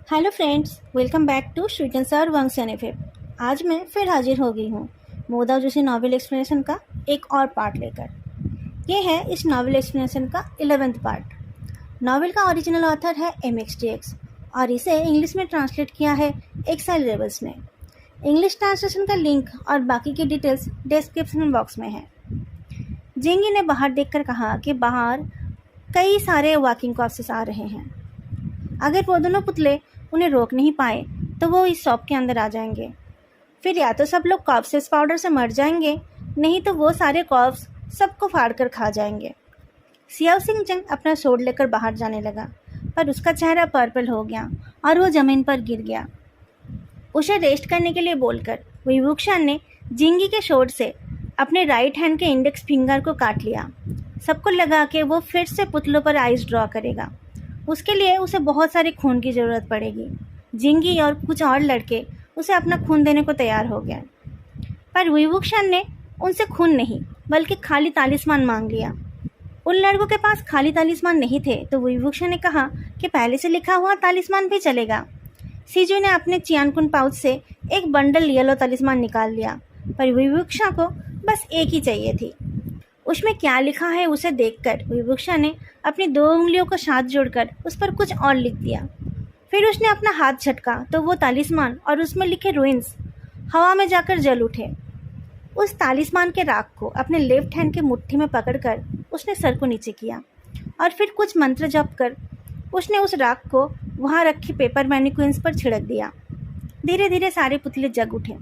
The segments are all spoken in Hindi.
Hello friends, welcome back to sweet and sir Vansh NFA. आज मैं फिर हाजिर हो गई हूँ मोदा जोशी नॉवेल एक्सप्लेनेशन का एक और पार्ट लेकर। ये है इस नॉवेल एक्सप्लेनेशन का 11th पार्ट। नॉवेल का ओरिजिनल ऑथर है MXTX और इसे इंग्लिश में ट्रांसलेट किया है एक्साइल रेबल्स ने। इंग्लिश ट्रांसलेशन का लिंक और बाकी की डिटेल्स डिस्क्रिप्शन बॉक्स में है। जिंगी ने बाहर देखकर कहा कि बाहर कई सारे वॉकिंग कॉर्प्सेस आ रहे हैं। अगर वो दोनों पुतले उन्हें रोक नहीं पाए तो वो इस शॉप के अंदर आ जाएंगे। फिर या तो सब लोग कॉर्प्सेस पाउडर से मर जाएंगे, नहीं तो वो सारे कॉर्प्स सबको फाड़ कर खा जाएंगे। सियाओ सिंह जंग अपना सोड लेकर बाहर जाने लगा, पर उसका चेहरा पर्पल हो गया और वो ज़मीन पर गिर गया। उसे रेस्ट करने के लिए बोलकर वही वुक्शान ने जिंगी के शोड से अपने राइट हैंड के इंडेक्स फिंगर को काट लिया। सबको लगा कि वो फिर से पुतलों पर आइस ड्रॉ करेगा। उसके लिए उसे बहुत सारे खून की ज़रूरत पड़ेगी। जिंगी और कुछ और लड़के उसे अपना खून देने को तैयार हो गए, पर विवुक्शन ने उनसे खून नहीं बल्कि खाली तालिस्मान मांग लिया। उन लड़कों के पास खाली तालिस्मान नहीं थे तो विवुक्शन ने कहा कि पहले से लिखा हुआ तालिस्मान भी चलेगा। सीजू ने अपने चियानकुन पाउच से एक बंडल येलो तालिस्मान निकाल लिया, पर विवुक्षा को बस एक ही चाहिए थी। उसमें क्या लिखा है उसे देखकर विवुक्षा ने अपनी 2 उंगलियों को साथ जोड़कर उस पर कुछ और लिख दिया। फिर उसने अपना हाथ झटका तो वो तालिस्मान और उसमें लिखे रूइंस हवा में जाकर जल उठे। उस तालिस्मान के राख को अपने लेफ्ट हैंड के मुट्ठी में पकड़कर उसने सर को नीचे किया और फिर कुछ मंत्र जप कर उसने उस राख को वहाँ रखी पेपर मैनिक्विन्स पर छिड़क दिया। धीरे धीरे सारे पुतले जग उठे।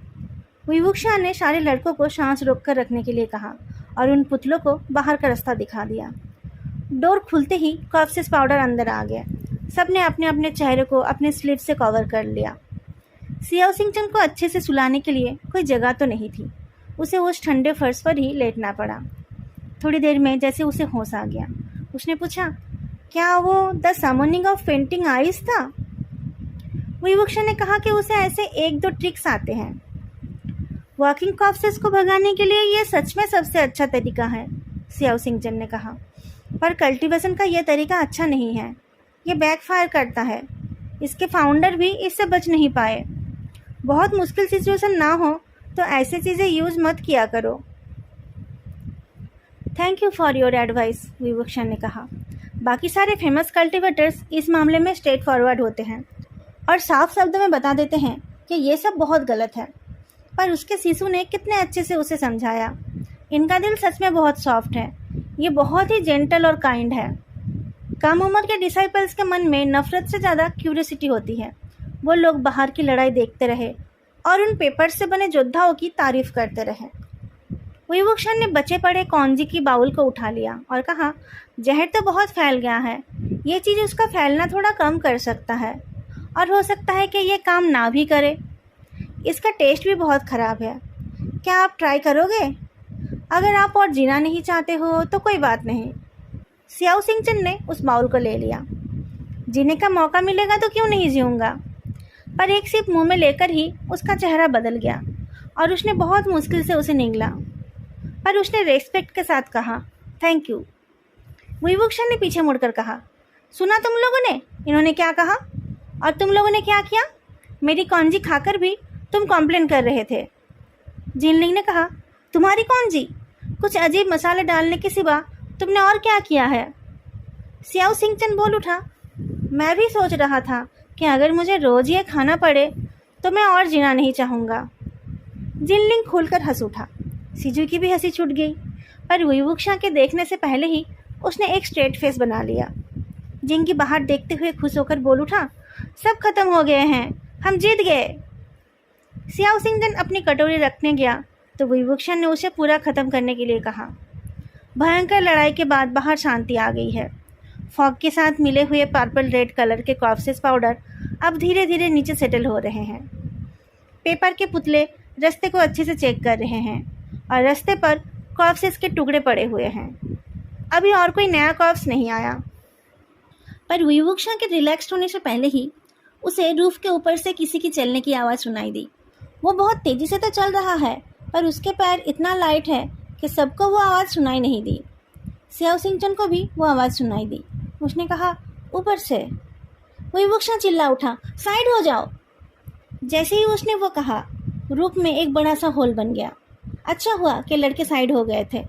विवुक्षा ने सारे लड़कों को सांस रोककर रखने के लिए कहा और उन पुतलों को बाहर का रास्ता दिखा दिया। डोर खुलते ही कॉर्प्सेस पाउडर अंदर आ गया। सबने अपने अपने चेहरे को अपने स्लीव से कवर कर लिया। सियाओ सिंह को अच्छे से सुलाने के लिए कोई जगह तो नहीं थी। उसे उस ठंडे फर्श पर ही लेटना पड़ा। थोड़ी देर में जैसे उसे होश आ गया, उसने पूछा, क्या वो the summoning of fainting eyes था? विवुक्षा ने कहा कि उसे ऐसे 1-2 ट्रिक्स आते हैं। वॉकिंग कॉर्प्सेस को भगाने के लिए ये सच में सबसे अच्छा तरीका है, सियाओ सिंह ने कहा, पर कल्टीवेशन का यह तरीका अच्छा नहीं है। ये बैकफायर करता है। इसके फाउंडर भी इससे बच नहीं पाए। बहुत मुश्किल सिचुएशन ना हो तो ऐसे चीज़ें यूज़ मत किया करो। Thank you for your advice, Vivuksha ने कहा। बाकी सारे फेमस कल्टिवेटर्स इस मामले में स्ट्रेट फॉरवर्ड होते हैं और साफ शब्दों में बता देते हैं कि ये सब बहुत गलत है, पर उसके शिशु ने कितने अच्छे से उसे समझाया। इनका दिल सच में बहुत सॉफ्ट है। ये बहुत ही जेंटल और काइंड है। कम उम्र के डिसाइपल्स के मन में नफरत से ज़्यादा क्यूरियोसिटी होती है। वो लोग बाहर की लड़ाई देखते रहे और उन पेपर्स से बने योद्धाओं की तारीफ करते रहे। विवुक्षण ने बचे पड़े कौंजी की बाउल को उठा लिया और कहा, जहर तो बहुत फैल गया है। ये चीज़ उसका फैलना थोड़ा कम कर सकता है और हो सकता है कि ये काम ना भी करे। इसका टेस्ट भी बहुत ख़राब है। क्या आप ट्राई करोगे? अगर आप और जीना नहीं चाहते हो तो कोई बात नहीं। सियाओ सिंह ने उस बाउल को ले लिया। जीने का मौका मिलेगा तो क्यों नहीं जीऊँगा। पर एक सिप मुंह में लेकर ही उसका चेहरा बदल गया और उसने बहुत मुश्किल से उसे निगला, पर उसने रेस्पेक्ट के साथ कहा, थैंक यू। विवुक्षा ने पीछे मुड़कर कहा, सुना तुम लोगों ने इन्होंने क्या कहा? और तुम लोगों ने क्या किया? मेरी कौंजी खाकर भी तुम कॉम्प्लेन कर रहे थे। जिनलिंग ने कहा, तुम्हारी कौंजी? कुछ अजीब मसाले डालने के सिवा तुमने और क्या किया है? सियाओ सिंह बोल उठा, मैं भी सोच रहा था कि अगर मुझे रोज़ ये खाना पड़े तो मैं और जीना नहीं चाहूँगा। जिनलिंग खुलकर हंस उठा। सीजू की भी हंसी छूट गई, पर विवुक्षा के देखने से पहले ही उसने एक स्ट्रेट फेस बना लिया। जिंगी बाहर देखते हुए खुश होकर बोल उठा, सब खत्म हो गए हैं, हम जीत गए। सियाओ सिंह अपनी कटोरी रखने गया तो विवुक्षा ने उसे पूरा ख़त्म करने के लिए कहा। भयंकर लड़ाई के बाद बाहर शांति आ गई है। फॉग के साथ मिले हुए पर्पल रेड कलर के कॉर्प्सेस पाउडर अब धीरे धीरे नीचे सेटल हो रहे हैं। पेपर के पुतले रास्ते को अच्छे से चेक कर रहे हैं और रास्ते पर कॉर्प्सेस के टुकड़े पड़े हुए हैं। अभी और कोई नया कॉर्प्स नहीं आया, पर विवुक्षा के रिलैक्स्ड होने से पहले ही उसे रूफ के ऊपर से किसी की चलने की आवाज़ सुनाई दी। वो बहुत तेज़ी से तो चल रहा है, पर उसके पैर इतना लाइट है कि सबको वो आवाज़ सुनाई नहीं दी। सियाओ सिंह को भी वो आवाज़ सुनाई दी। उसने कहा, ऊपर से। वुईवुक्शा चिल्ला उठा, साइड हो जाओ। जैसे ही उसने वो कहा, रूप में एक बड़ा सा होल बन गया। अच्छा हुआ कि लड़के साइड हो गए थे।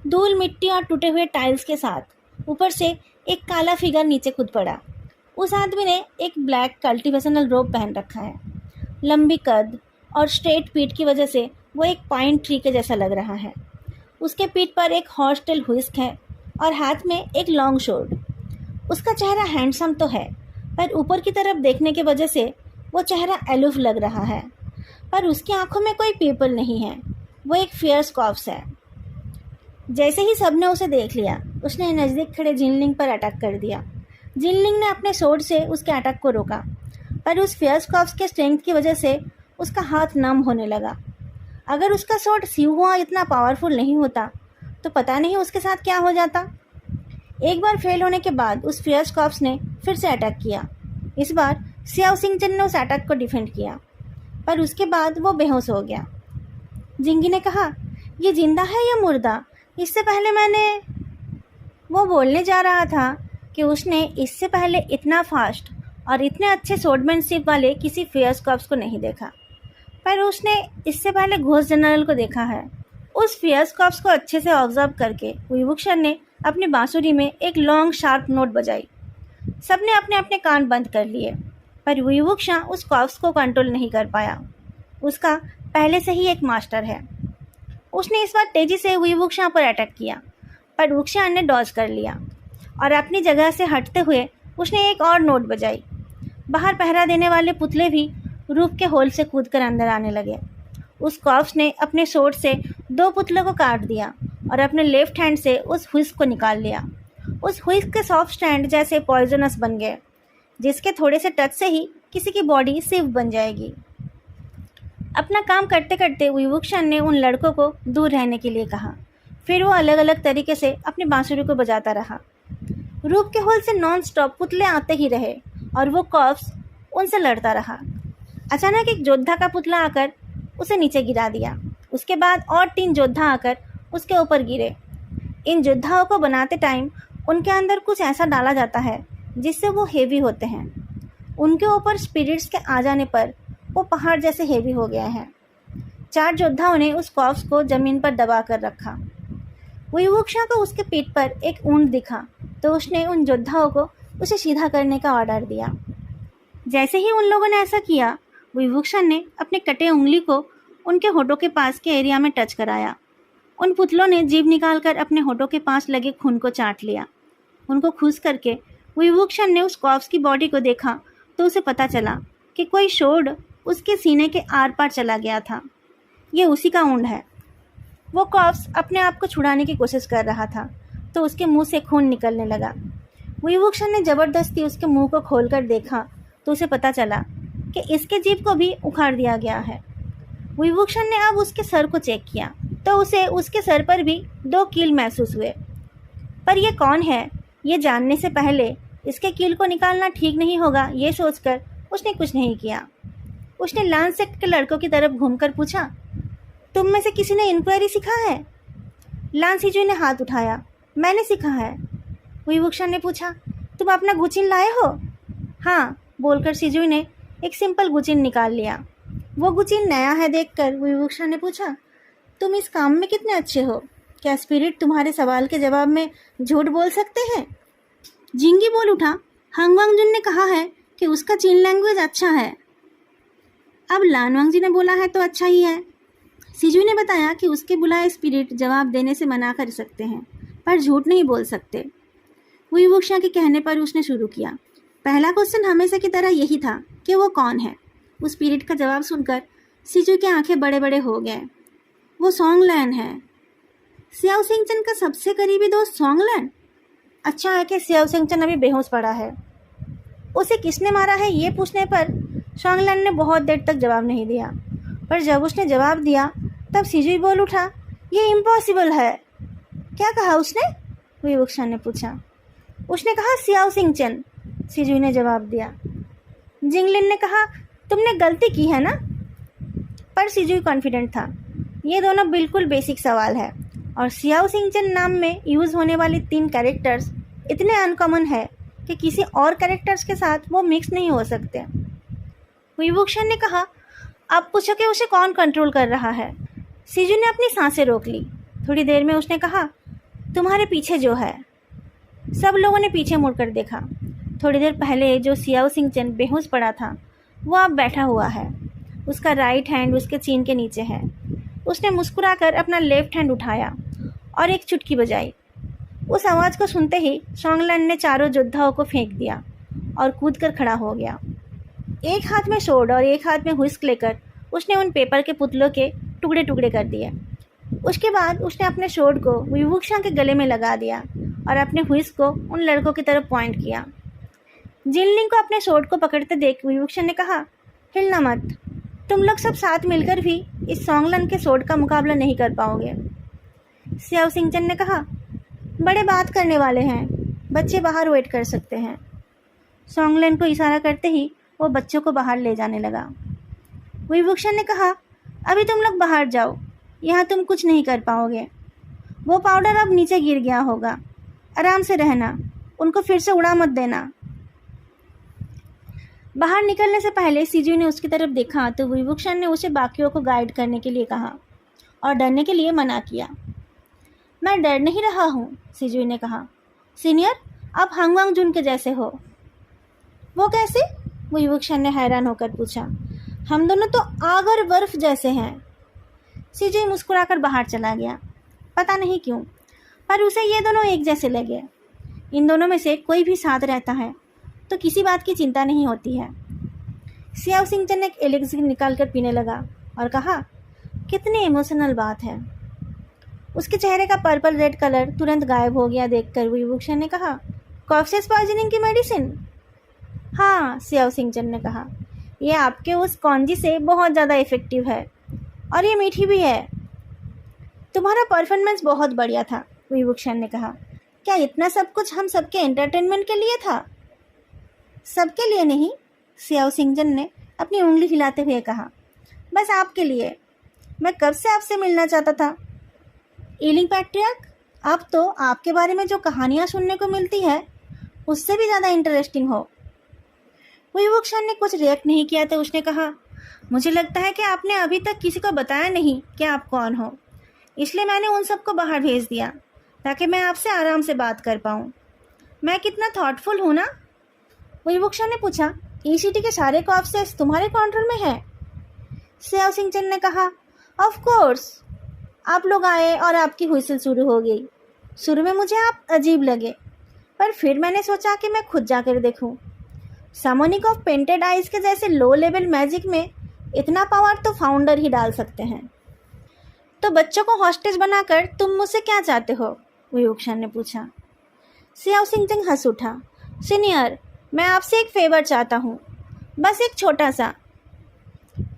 धूल मिट्टी और टूटे हुए टाइल्स के साथ ऊपर से एक काला फिगर नीचे कूद पड़ा। उस आदमी ने एक ब्लैक कल्टिवेशनल रोब पहन रखा है। लंबी कद और स्ट्रेट पीठ की वजह से वो एक पाइन ट्री के जैसा लग रहा है। उसके पीठ पर एक हॉर्स टेल व्हिस्क है और हाथ में एक लॉन्ग शोर्ड। उसका चेहरा हैंडसम तो है, पर ऊपर की तरफ देखने की वजह से वो चेहरा अलूफ लग रहा है। पर उसकी आंखों में कोई पीपल नहीं है, वो एक फियर्स कॉर्प्स है। जैसे ही सबने उसे देख लिया, उसने नज़दीक खड़े जिनलिंग पर अटैक कर दिया। जिनलिंग ने अपने स्वॉर्ड से उसके अटैक को रोका, पर उस फियर्स कॉर्प्स के स्ट्रेंथ की वजह से उसका हाथ नम होने लगा। अगर उसका स्वॉर्ड सिहुआ इतना पावरफुल नहीं होता तो पता नहीं उसके साथ क्या हो जाता। एक बार फेल होने के बाद उस फियर्स कॉर्प्स ने फिर से अटैक किया। इस बार सियाओ सिंगचन ने उस अटैक को डिफेंड किया, पर उसके बाद वो बेहोश हो गया। जिंगी ने कहा, ये जिंदा है या मुर्दा? इससे पहले वो बोलने जा रहा था कि उसने इससे पहले इतना फास्ट और इतने अच्छे स्वॉर्डमैनशिप वाले किसी फियर्स कॉर्प्स को नहीं देखा, पर उसने इससे पहले घोस्ट जनरल को देखा है। उस फियर्स कॉर्प्स को अच्छे से ऑब्जर्व करके वुईवुक्शा ने अपनी बांसुरी में एक लॉन्ग शार्प नोट बजाई। सबने अपने अपने कान बंद कर लिए, पर वुईवुक्शा उस कॉर्प्स को कंट्रोल नहीं कर पाया। उसका पहले से ही एक मास्टर है। उसने इस बार तेजी से वुईवुक्शा पर अटैक किया, पर वुक्शा ने डॉज कर लिया और अपनी जगह से हटते हुए उसने एक और नोट बजाई। बाहर पहरा देने वाले पुतले भी रूफ के होल से कूदकर अंदर आने लगे। उस कॉर्प्स ने अपने स्वॉर्ड से 2 पुतलों को काट दिया और अपने लेफ्ट हैंड से उस व्हिस्क को निकाल लिया। उस व्हिस्क के सॉफ्ट स्टैंड जैसे पॉइजनस बन गए, जिसके थोड़े से टच से ही किसी की बॉडी सिव बन जाएगी। अपना काम करते करते वुईवुक्शा ने उन लड़कों को दूर रहने के लिए कहा। फिर वो अलग अलग तरीके से अपनी बांसुरी को बजाता रहा। रूफ के होल से नॉन स्टॉप पुतले आते ही रहे और वो कॉर्प्स उनसे लड़ता रहा। अचानक एक योद्धा का पुतला आकर उसे नीचे गिरा दिया। उसके बाद और 3 योद्धा आकर उसके ऊपर गिरे। इन योद्धाओं को बनाते टाइम उनके अंदर कुछ ऐसा डाला जाता है जिससे वो हेवी होते हैं। उनके ऊपर स्पिरिट्स के आ जाने पर वो पहाड़ जैसे हेवी हो गए हैं। 4 योद्धाओं ने उस कॉर्प्स को जमीन पर दबा कर रखा। वुईवुक्शा को उसके पीठ पर एक ऊंट दिखा तो उसने उन योद्धाओं को उसे सीधा करने का ऑर्डर दिया। जैसे ही उन लोगों ने ऐसा किया, वुईवुक्शा ने अपने कटे उंगली को उनके होठों के पास के एरिया में टच कराया। उन पुतलों ने जीभ निकालकर अपने होठों के पास लगे खून को चाट लिया। उनको खुश करके वुईवुक्शा ने उस कॉर्प्स की बॉडी को देखा तो उसे पता चला कि कोई शोर्ड उसके सीने के आर पार चला गया था। ये उसी का ऊंट है। वो कॉर्प्स अपने आप को छुड़ाने की कोशिश कर रहा था तो उसके मुंह से खून निकलने लगा। वुईवुक्शा ने ज़बरदस्ती उसके मुंह को खोलकर देखा तो उसे पता चला कि इसके जीभ को भी उखाड़ दिया गया है। वुईवुक्शा ने अब उसके सर को चेक किया तो उसे उसके सर पर भी 2 कील महसूस हुए। पर यह कौन है, ये जानने से पहले इसके कील को निकालना ठीक नहीं होगा, ये सोचकर उसने कुछ नहीं किया। उसने लांस सेक्ट के लड़कों की तरफ घूमकर पूछा, तुम में से किसी ने इंक्वायरी सीखा है? लान सिजुई ने हाथ उठाया। मैंने सीखा है। वुईवुक्शा ने पूछा, तुम अपना गुचिन लाए हो? हाँ, बोलकर सिजुई ने एक सिंपल गुचिन निकाल लिया। वो गुचिन नया है देखकर वुईवुक्शा ने पूछा, तुम इस काम में कितने अच्छे हो? क्या स्पिरिट तुम्हारे सवाल के जवाब में झूठ बोल सकते हैं? जिंगी बोल उठा, हंगवांगजुन ने कहा है कि उसका चीन लैंग्वेज अच्छा है। अब लानवांगजी ने बोला है तो अच्छा ही है। सिजुई ने बताया कि उसके बुलाए स्पिरिट जवाब देने से मना कर सकते हैं, पर झूठ नहीं बोल सकते। वुईवुक्शा के कहने पर उसने शुरू किया। पहला क्वेश्चन हमेशा की तरह यही था कि वो कौन है। उस स्पिरिट का जवाब सुनकर सिजुई की आंखें बड़े बड़े हो गए। वो सोंगलैन है। सियाओ सिंगचन का सबसे करीबी दोस्त सोंगलैन? अच्छा है कि सियाओ सिंगचन अभी बेहोश पड़ा है। उसे किसने मारा है ये पूछने पर सोंगलैन ने बहुत देर तक जवाब नहीं दिया, पर जब उसने जवाब दिया तब सिजुई बोल उठा, ये इम्पॉसिबल है। क्या कहा उसने? वुईवुक्शा ने पूछा। उसने कहा सियाओ सिंगचन, सिजुई ने जवाब दिया। जिंगलिन ने कहा, तुमने गलती की है ना? पर सिजुई कॉन्फिडेंट था। ये दोनों बिल्कुल बेसिक सवाल है और सियाओ सिंगचन नाम में यूज़ होने वाले 3 कैरेक्टर्स इतने अनकॉमन है कि किसी और कैरेक्टर्स के साथ वो मिक्स नहीं हो सकते। विभूषण ने कहा, अब पूछो कि उसे कौन कंट्रोल कर रहा है। सीजू ने अपनी सांसें रोक ली। थोड़ी देर में उसने कहा, तुम्हारे पीछे जो है। सब लोगों ने पीछे मुड़कर देखा। थोड़ी देर पहले जो सियाओ सिंह-चेन बेहोश पड़ा था वो अब बैठा हुआ है। उसका राइट हैंड उसके चीन के नीचे है। उसने मुस्कुराकर अपना लेफ्ट हैंड उठाया और एक चुटकी बजाई। उस आवाज़ को सुनते ही सॉन्गलैंड ने चारों योद्धाओं को फेंक दिया और कूदकर खड़ा हो गया। एक हाथ में स्वॉर्ड और एक हाथ में व्हिस्क लेकर उसने उन पेपर के पुतलों के टुकड़े टुकड़े कर दिए। उसके बाद उसने अपने स्वॉर्ड को विभूषण के गले में लगा दिया और अपने व्हिस्क को उन लड़कों की तरफ पॉइंट किया। जिनलिंग को अपने स्वॉर्ड को पकड़ते देख विभूषण ने कहा, हिलना मत, तुम लोग सब साथ मिलकर भी इस सॉन्गलैंड के स्वॉर्ड का मुकाबला नहीं कर पाओगे। सियाओ सिंह-चेन ने कहा, बड़े बात करने वाले हैं, बच्चे बाहर वेट कर सकते हैं। सॉन्गलैंड को इशारा करते ही वो बच्चों को बाहर ले जाने लगा। विभूषण ने कहा, अभी तुम लोग बाहर जाओ, यहाँ तुम कुछ नहीं कर पाओगे। वो पाउडर अब नीचे गिर गया होगा, आराम से रहना, उनको फिर से उड़ा मत देना। बाहर निकलने से पहले सीजू ने उसकी तरफ देखा तो विभूषण ने उसे बाकियों को गाइड करने के लिए कहा और डरने के लिए मना किया। मैं डर नहीं रहा हूँ, सीजू ने कहा। सीनियर, आप हांग वांग जून के जैसे हो। वो कैसे? विभूषण ने हैरान होकर पूछा। हम दोनों तो आग और बर्फ जैसे हैं। सीजू मुस्कुराकर बाहर चला गया। पता नहीं क्यों, पर उसे ये दोनों एक जैसे लगे। इन दोनों में से कोई भी साथ रहता है तो किसी बात की चिंता नहीं होती है। सियाओ सिंह-चेन एक एलिक्सिर निकाल कर पीने लगा और कहा, कितनी इमोशनल बात है। उसके चेहरे का पर्पल रेड कलर तुरंत गायब हो गया देखकर विभूषण ने कहा, कॉक्सेस पॉइजनिंग की मेडिसिन? हाँ, सियाओ सिंह-चेन ने कहा, यह आपके उस कॉन्जी से बहुत ज़्यादा इफ़ेक्टिव है और ये मीठी भी है। तुम्हारा परफॉर्मेंस बहुत बढ़िया था, विभूषण ने कहा। क्या इतना सब कुछ हम सबके एंटरटेनमेंट के लिए था? सबके लिए नहीं, सियाओ सिंह-चेन ने अपनी उंगली हिलाते हुए कहा, बस आपके लिए। मैं कब से आपसे मिलना चाहता था। ईलिंग पैट्रियार्क, अब तो आपके बारे में जो कहानियाँ सुनने को मिलती है उससे भी ज़्यादा इंटरेस्टिंग हो। विभूषण ने कुछ रिएक्ट नहीं किया तो उसने कहा, मुझे लगता है कि आपने अभी तक किसी को बताया नहीं कि आप कौन हो, इसलिए मैंने उन सबको बाहर भेज दिया ताकि मैं आपसे आराम से बात कर पाऊँ। मैं कितना थॉटफुल हूँ ना? विभूषण ने पूछा, ईसीटी के सारे कॉर्प्सेस तुम्हारे कंट्रोल में है? सियाओ सिंह-चेन ने कहा, ऑफ कोर्स। आप लोग आए और आपकी हुइसल शुरू हो गई। शुरू में मुझे आप अजीब लगे, पर फिर मैंने सोचा कि मैं खुद जाकर देखूं। समोनिक ऑफ पेंटेड आइज के जैसे लो लेवल मैजिक में इतना पावर तो फाउंडर ही डाल सकते हैं। तो बच्चों को हॉस्टेज बनाकर तुम मुझसे क्या चाहते हो? विभूषण ने पूछा। सियाओ सिंह-चेन हंस उठा। सीनियर, मैं आपसे एक फेवर चाहता हूँ, बस एक छोटा सा।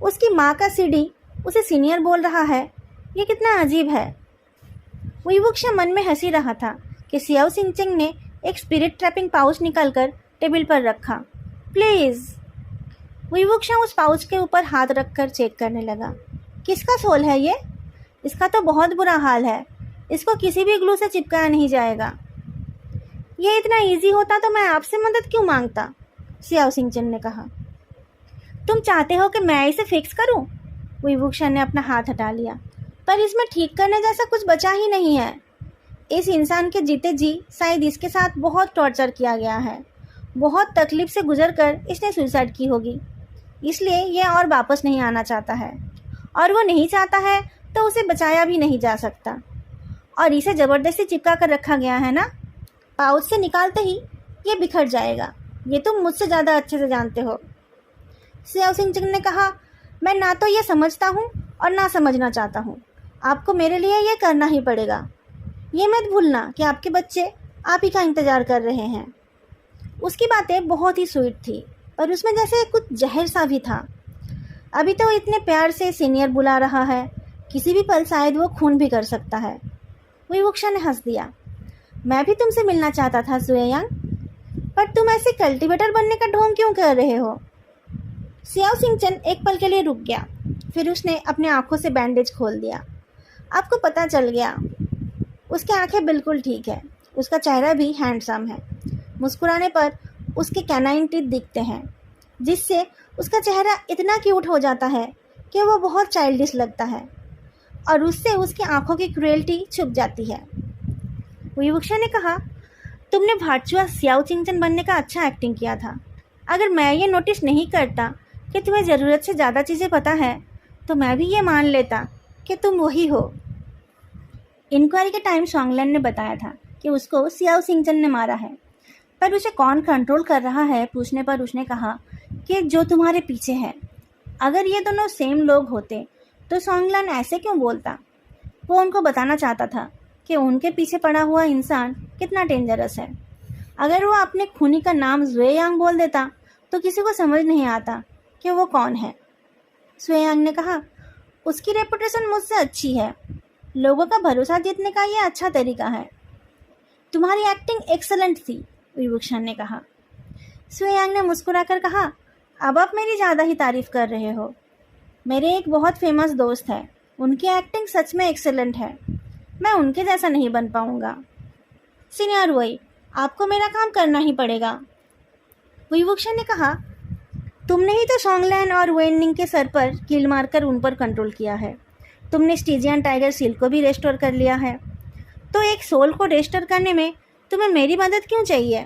उसकी माँ का सीडी उसे सीनियर बोल रहा है, ये कितना अजीब है। विभूषण मन में हंसी रहा था कि सियाओ सिंह-चेन ने एक स्पिरिट ट्रैपिंग पाउच निकालकर टेबल पर रखा। प्लीज़। विभूषण उस पाउच के ऊपर हाथ रखकर चेक करने लगा। किसका सोल है ये? इसका तो बहुत बुरा हाल है, इसको किसी भी ग्लू से चिपकाया नहीं जाएगा। ये इतना इजी होता तो मैं आपसे मदद क्यों मांगता? सियाओ सिंह-चेन ने कहा। तुम चाहते हो कि मैं इसे फिक्स करूं? विभूषण ने अपना हाथ हटा लिया। पर इसमें ठीक करने जैसा कुछ बचा ही नहीं है। इस इंसान के जीते जी शायद इसके साथ बहुत टॉर्चर किया गया है। बहुत तकलीफ से गुजरकर इसने सुसाइड की होगी, इसलिए यह और वापस नहीं आना चाहता है। और वो नहीं चाहता है तो उसे बचाया भी नहीं जा सकता। और इसे ज़बरदस्ती चिपका कर रखा गया है ना। पाउच से निकालते ही ये बिखर जाएगा, ये तुम मुझसे ज़्यादा अच्छे से जानते हो। सियाओ सिंह-चेन ने कहा, मैं ना तो ये समझता हूँ और ना समझना चाहता हूँ। आपको मेरे लिए ये करना ही पड़ेगा। ये मत भूलना कि आपके बच्चे आप ही का इंतज़ार कर रहे हैं। उसकी बातें बहुत ही स्वीट थी, पर उसमें जैसे कुछ जहर सा भी था। अभी तो इतने प्यार से सीनियर बुला रहा है, किसी भी पल शायद वो खून भी कर सकता है। विभूषण ने हंस दिया। मैं भी तुमसे मिलना चाहता था सुएयांग, पर तुम ऐसे कल्टीवेटर बनने का ढोंग क्यों कर रहे हो? सियाओ सिंह-चेन एक पल के लिए रुक गया, फिर उसने अपने आंखों से बैंडेज खोल दिया। आपको पता चल गया। उसकी आंखें बिल्कुल ठीक है, उसका चेहरा भी हैंडसम है। मुस्कुराने पर उसके कैनाइन टीथ दिखते हैं, जिससे उसका चेहरा इतना क्यूट हो जाता है कि वो बहुत चाइल्डिश लगता है और उससे उसकी आंखों की क्रूएल्टी छुप जाती है। विवुक्षा ने कहा, तुमने भार्चुआ सियाओ चिंगचन बनने का अच्छा एक्टिंग किया था। अगर मैं ये नोटिस नहीं करता कि तुम्हें ज़रूरत से ज़्यादा चीज़ें पता है, तो मैं भी ये मान लेता कि तुम वही हो। इंक्वायरी के टाइम सॉन्गलैंड ने बताया था कि उसको सियाओ चिंगचन ने मारा है, पर उसे कौन कंट्रोल कर रहा है पूछने पर उसने कहा कि जो तुम्हारे पीछे है। अगर ये दोनों सेम लोग होते तो सॉन्गलैंड ऐसे क्यों बोलता? वो उनको बताना चाहता था कि उनके पीछे पड़ा हुआ इंसान कितना डेंजरस है। अगर वो अपने खूनी का नाम ज़ुएयांग बोल देता तो किसी को समझ नहीं आता कि वो कौन है। ज़ुएयांग ने कहा, उसकी रेपुटेशन मुझसे अच्छी है। लोगों का भरोसा जीतने का ये अच्छा तरीका है। तुम्हारी एक्टिंग एक्सलेंट थी, विवुक्षा ने कहा। ज़ुएयांग ने मुस्कुराकर कहा, अब आप मेरी ज़्यादा ही तारीफ कर रहे हो। मेरे एक बहुत फेमस दोस्त है, उनकी एक्टिंग सच में एक्सेलेंट है। मैं उनके जैसा नहीं बन पाऊंगा। सीनियर वही, आपको मेरा काम करना ही पड़ेगा। विवुक्षा ने कहा, तुमने ही तो सॉन्गलैंड और वेननिंग के सर पर कील मारकर उन पर कंट्रोल किया है। तुमने स्टीजियन टाइगर सील को भी रेस्टोर कर लिया है, तो एक सोल को रेस्टोर करने में तुम्हें मेरी मदद क्यों चाहिए?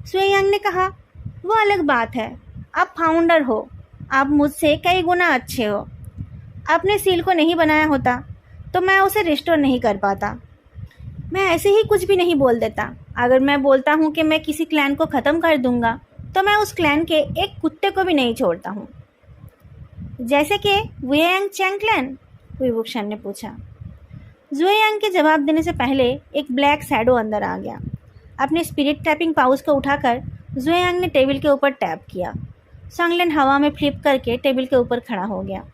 ज़ुएयांग ने कहा, वो अलग बात है। आप फाउंडर हो, आप मुझसे कई गुना अच्छे हो। आपने सील को नहीं बनाया होता तो मैं उसे रिस्टोर नहीं कर पाता। मैं ऐसे ही कुछ भी नहीं बोल देता। अगर मैं बोलता हूँ कि मैं किसी क्लैन को ख़त्म कर दूंगा तो मैं उस क्लैन के एक कुत्ते को भी नहीं छोड़ता हूँ। जैसे कि ज़ुएयांग चैंग क्लैन? विवुक्षा ने पूछा। ज़ुएयांग के जवाब देने से पहले एक ब्लैक शैडो अंदर आ गया। अपने स्पिरिट टैपिंग पाउच को उठाकर ज़ुएयांग ने टेबल के ऊपर टैप किया। सॉन्गलैंड हवा में फ्लिप करके टेबल के ऊपर खड़ा हो गया।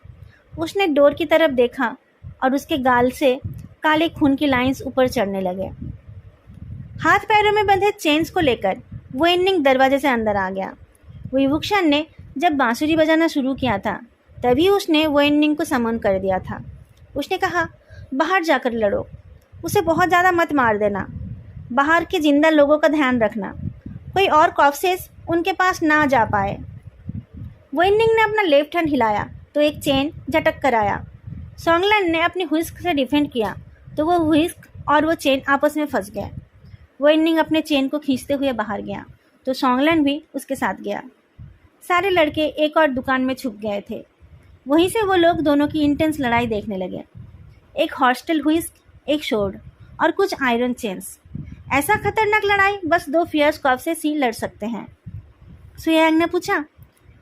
उसने डोर की तरफ देखा और उसके गाल से काले खून की लाइंस ऊपर चढ़ने लगे। हाथ पैरों में बंधे चेन्स को लेकर वेननिंग दरवाजे से अंदर आ गया। विवुक्षा ने जब बांसुरी बजाना शुरू किया था तभी उसने वेननिंग को समन कर दिया था। उसने कहा, बाहर जाकर लड़ो, उसे बहुत ज़्यादा मत मार देना। बाहर के जिंदा लोगों का ध्यान रखना, कोई और कॉर्प्सेस उनके पास ना जा पाए। वेननिंग ने अपना लेफ्ट हैंड हिलाया तो एक चेन झटक कर आया। सॉन्गलैंड ने अपनी हुइस्क से डिफेंड किया तो वो हुइस्क और वो चेन आपस में फंस गए। वेननिंग अपने चेन को खींचते हुए बाहर गया तो सॉन्गलैंड भी उसके साथ गया। सारे लड़के एक और दुकान में छुप गए थे। वहीं से वो लोग दोनों की इंटेंस लड़ाई देखने लगे। एक हॉस्टल हुइस्क, एक शोर्ड और कुछ आयरन चेन्स। ऐसा खतरनाक लड़ाई बस दो फियर्स कॉर्प्सेस ही लड़ सकते हैं। ज़ुएयांग ने पूछा,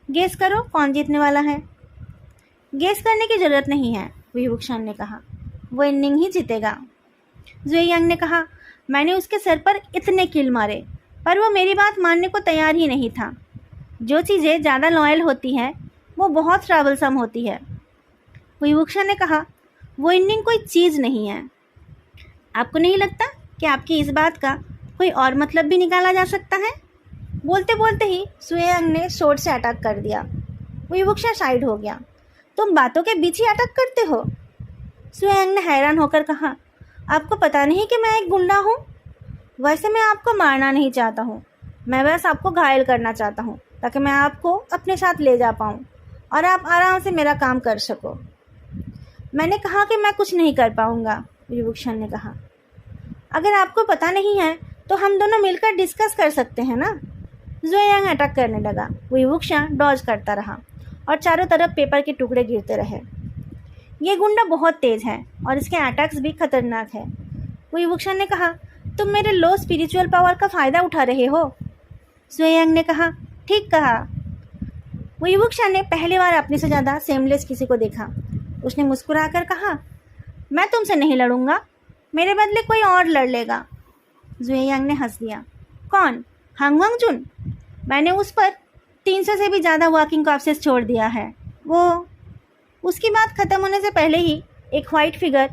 गेस करो कौन जीतने वाला है? गेस करने की ज़रूरत नहीं है, विवुक्षा ने कहा। वेननिंग ही जीतेगा। ज़ुएयांग ने कहा, मैंने उसके सर पर इतने कील मारे पर वो मेरी बात मानने को तैयार ही नहीं था। जो चीज़ें ज़्यादा लॉयल होती हैं वो बहुत ट्रैवलसम होती है। विवुक्षा ने कहा, वेननिंग कोई चीज़ नहीं है। आपको नहीं लगता कि आपकी इस बात का कोई और मतलब भी निकाला जा सकता है? बोलते बोलते ही ज़ुएयांग ने शॉर्ट से अटैक कर दिया। विवुक्षा साइड हो गया। तुम बातों के बीच ही अटैक करते हो? ज़ुएयांग ने हैरान होकर कहा, आपको पता नहीं कि मैं एक गुंडा हूँ? वैसे मैं आपको मारना नहीं चाहता हूँ, मैं बस आपको घायल करना चाहता हूँ ताकि मैं आपको अपने साथ ले जा पाऊँ और आप आराम से मेरा काम कर सको। मैंने कहा कि मैं कुछ नहीं कर पाऊँगा, विवुक्षा ने कहा। अगर आपको पता नहीं है तो हम दोनों मिलकर डिस्कस कर सकते हैं ना? ज़ुएयांग अटैक करने लगा। विवुक्षा डॉज करता रहा और चारों तरफ पेपर के टुकड़े गिरते रहे। ये गुंडा बहुत तेज़ है और इसके अटैक्स भी खतरनाक है। विवुक्षा ने कहा, तुम मेरे लो स्पिरिचुअल पावर का फ़ायदा उठा रहे हो। ज़ुएयांग ने कहा, ठीक कहा। विवुक्षा ने पहली बार अपने से ज़्यादा सेमलेस किसी को देखा। उसने मुस्कुराकर कहा, मैं तुमसे नहीं लड़ूंगा, मेरे बदले कोई और लड़ लेगा। ज़ुएयांग ने हंस दिया। कौन? हांग वांगजुन? मैंने उस पर 300 से भी ज़्यादा वॉकिंग कॉर्प्सेस छोड़ दिया है। वो उसकी बात ख़त्म होने से पहले ही एक वाइट फिगर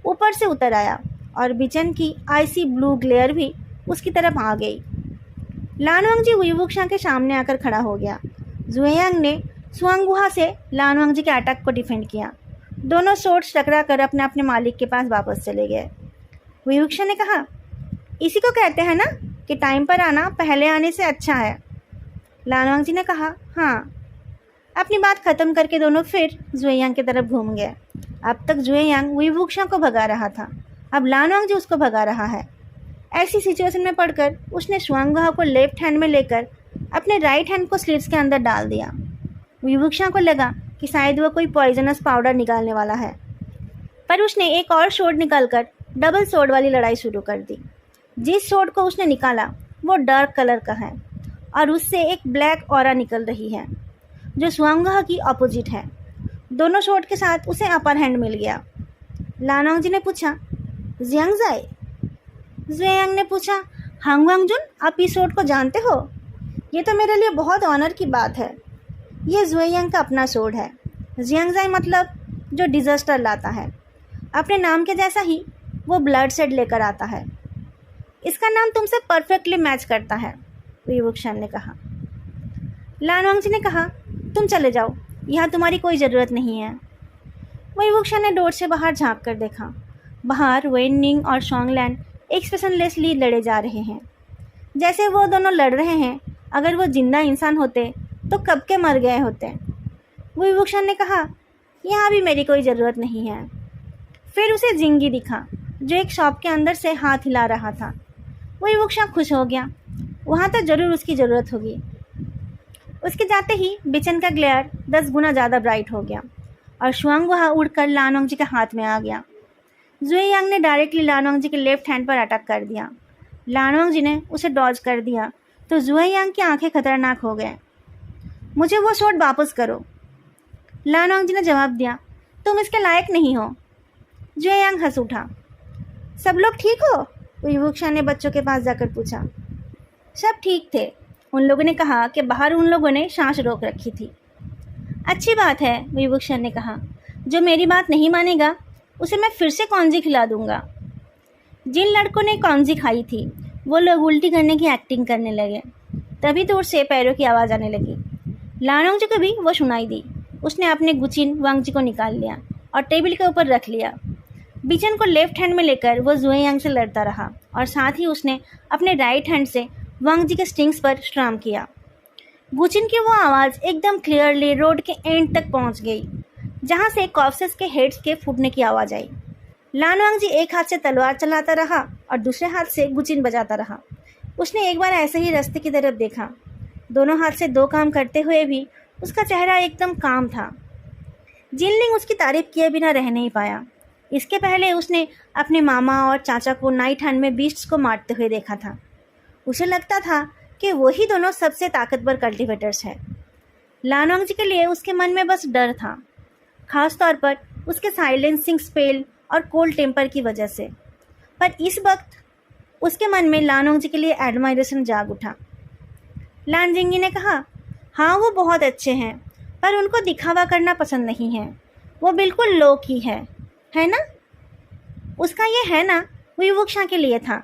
ऊपर से उतर आया और बिचन की आइसी ब्लू ग्लेयर भी उसकी तरफ आ गई। लानवांगजी विवुक्षा के सामने आकर खड़ा हो गया। ज़ुएयांग ने सुआंगुहा से लानवांगजी के अटैक को डिफेंड किया। दोनों शॉट्स टकरा कर अपने अपने मालिक के पास वापस चले गए। विवुक्षा ने कहा, इसी को कहते हैं ना कि टाइम पर आना पहले आने से अच्छा है। लानवांग जी ने कहा, हाँ। अपनी बात खत्म करके दोनों फिर जुएयांग की तरफ घूम गए। अब तक जुएयांग वुई वुक्शा को भगा रहा था, अब लानवांग जी उसको भगा रहा है। ऐसी सिचुएशन में पड़कर उसने शुआंगुआ को लेफ्ट हैंड में लेकर अपने राइट हैंड को स्लीव्स के अंदर डाल दिया। वुई वुक्शा को लगा कि शायद वह कोई पॉइजनस पाउडर निकालने वाला है, पर उसने एक और शॉट निकालकर डबल सोड वाली लड़ाई शुरू कर दी। जिस शॉट को उसने निकाला वो डार्क कलर का है और उससे एक ब्लैक ऑरा निकल रही है जो शुआंगुआ की अपोजिट है। दोनों शॉट के साथ उसे अपर हैंड मिल गया। लानवांग जी ने पूछा, जियांगजाई? जुएयांग ने पूछा, हांगवांगजुन, आप इस शॉट को जानते हो? ये तो मेरे लिए बहुत ऑनर की बात है। ये जुएयांग का अपना शॉट है। जियांगजाई मतलब जो डिजास्टर लाता है। अपने नाम के जैसा ही वो ब्लड शेड लेकर आता है। इसका नाम तुमसे परफेक्टली मैच करता है, वुई वुक्शा ने कहा। लानवांग जी ने कहा, तुम चले जाओ, यहाँ तुम्हारी कोई ज़रूरत नहीं है। वुई वुक्शा ने डोर से बाहर झांक कर देखा। बाहर वेन निंग और शोंगलैन एक्सप्रेशनलेसली लड़े जा रहे हैं, जैसे वो दोनों लड़ रहे हैं अगर वो जिंदा इंसान होते तो कब के मर गए होते। वुई वुक्शा ने कहा, यहाँ भी मेरी कोई ज़रूरत नहीं है। फिर उसे जिंगी दिखा जो एक शॉप के अंदर से हाथ हिला रहा था। वुई वुक्शा खुश हो गया, वहाँ तो ज़रूर उसकी ज़रूरत होगी। उसके जाते ही बिचन का ग्लेयर 10 गुना ज़्यादा ब्राइट हो गया और शुआंगुआ उड़कर लानवांग जी के हाथ में आ गया। जुएयांग ने डायरेक्टली लानवांग जी के लेफ्ट हैंड पर अटैक कर दिया। लानवांग जी ने उसे डॉज कर दिया तो जुएयांग की आंखें खतरनाक हो गए। मुझे वो शॉट वापस करो, लानवांग जी ने जवाब दिया। तुम इसके लायक नहीं हो। जुएयांग हंस उठा। सब लोग ठीक हो? वुई वुक्शा ने बच्चों के पास जाकर पूछा। सब ठीक थे। उन लोगों ने कहा कि बाहर उन लोगों ने सांस रोक रखी थी। अच्छी बात है, वुई वुक्शा ने कहा। जो मेरी बात नहीं मानेगा उसे मैं फिर से कौनजी खिला दूंगा। जिन लड़कों ने कौनजी खाई थी वो लोग उल्टी करने की एक्टिंग करने लगे। तभी दूर से पैरों की आवाज़ आने लगी। लानवांग जी को भी वो सुनाई दी। उसने अपने गुचिन वांग जी को निकाल लिया और टेबल के ऊपर रख लिया। बिचन को लेफ्ट हैंड में लेकर वो जुएयांग से लड़ता रहा और साथ ही उसने अपने राइट हैंड से वांग जी के स्टिंग्स पर स्ट्राम किया। गुचिन की वो आवाज़ एकदम क्लियरली रोड के एंड तक पहुंच गई, जहां से कॉर्प्सेस के हेड्स के फूटने की आवाज़ आई। लानवांग जी एक हाथ से तलवार चलाता रहा और दूसरे हाथ से गुचिन बजाता रहा। उसने एक बार ऐसे ही रास्ते की तरफ देखा। दोनों हाथ से दो काम करते हुए भी उसका चेहरा एकदम काम था। जिनलिंग उसकी तारीफ किए बिना रह नहीं पाया। इसके पहले उसने अपने मामा और चाचा को नाइट हैंड में बीस्ट्स को मारते हुए देखा था। उसे लगता था कि वही दोनों सबसे ताकतवर कल्टिवेटर्स हैं। लानवांग जी के लिए उसके मन में बस डर था, खास तौर पर उसके साइलेंसिंग स्पेल और कोल्ड टेम्पर की वजह से। पर इस वक्त उसके मन में लानवांग जी के लिए एडमायरेशन जाग उठा। लानजिंगी ने कहा, हाँ वो बहुत अच्छे हैं, पर उनको दिखावा करना पसंद नहीं है। वो बिल्कुल लो की है ना? उसका ये है ना वुई वुक्शा के लिए था,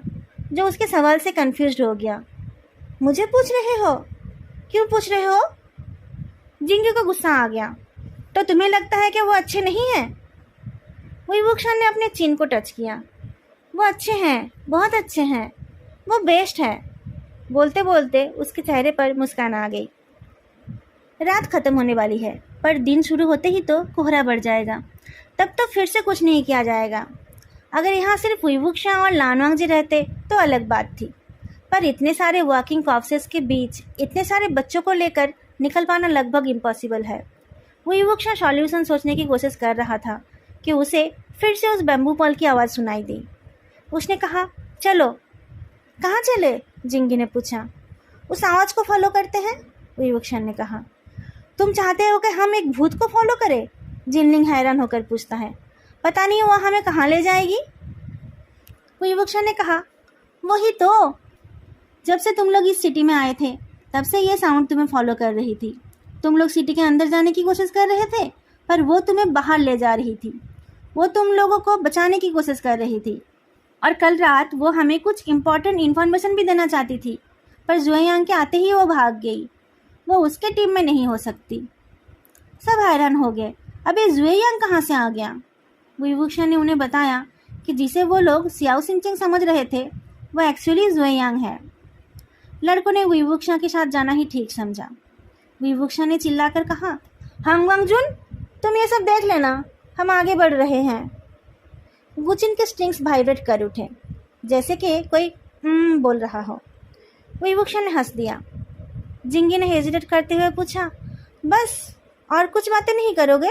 जो उसके सवाल से कंफ्यूज्ड हो गया। मुझे पूछ रहे हो? क्यों पूछ रहे हो? जिंगी को गुस्सा आ गया। तो तुम्हें लगता है कि वो अच्छे नहीं हैं? वुई वुक्शा ने अपने चिन को टच किया। वो अच्छे हैं, बहुत अच्छे हैं, वो बेस्ट है। बोलते बोलते उसके चेहरे पर मुस्कान आ गई। रात खत्म होने वाली है, पर दिन शुरू होते ही तो कोहरा बढ़ जाएगा। तब तो फिर से कुछ नहीं किया जाएगा। अगर यहाँ सिर्फ वुई वुक्शा और लानवांग जी रहते तो अलग बात थी, पर इतने सारे वर्किंग कॉर्प्सेस के बीच इतने सारे बच्चों को लेकर निकल पाना लगभग इम्पॉसिबल है। वुई वुक्शा सॉल्यूशन सोचने की कोशिश कर रहा था कि उसे फिर से उस बैम्बू पॉल की आवाज़ सुनाई दी। उसने कहा, चलो। कहाँ चले? जिंगी ने पूछा। उस आवाज़ को फॉलो करते हैं, वुई वुक्शा ने कहा। तुम चाहते हो कि हम एक भूत को फॉलो करें? जिनलिंग हैरान होकर पूछता है। पता नहीं वो हमें कहाँ ले जाएगी। वुई वुक्शा ने कहा, वही तो, जब से तुम लोग इस सिटी में आए थे तब से ये साउंड तुम्हें फॉलो कर रही थी। तुम लोग सिटी के अंदर जाने की कोशिश कर रहे थे, पर वो तुम्हें बाहर ले जा रही थी। वो तुम लोगों को बचाने की कोशिश कर रही थी, और कल रात वो हमें कुछ इम्पॉर्टेंट इन्फॉर्मेशन भी देना चाहती थी, पर जुएयांग के आते ही वो भाग गई। वो उसके टीम में नहीं हो सकती। सब हैरान हो गए, अबे जुएयांग कहाँ से आ गया? वुई वुक्शा ने उन्हें बताया कि जिसे वो लोग सियाओ सिंचिंग समझ रहे थे वो एक्चुअली जुएयांग है। लड़कों ने विवुक्षा के साथ जाना ही ठीक समझा। विवुक्षा ने चिल्लाकर कहा, हांग वांगजुन, तुम ये सब देख लेना, हम आगे बढ़ रहे हैं। गुचिन के स्ट्रिंग्स वाइब्रेट कर उठे, जैसे कि कोई बोल रहा हो। विवुक्षा ने हंस दिया। जिंगी ने हेजिटेट करते हुए पूछा, बस और कुछ बातें नहीं करोगे?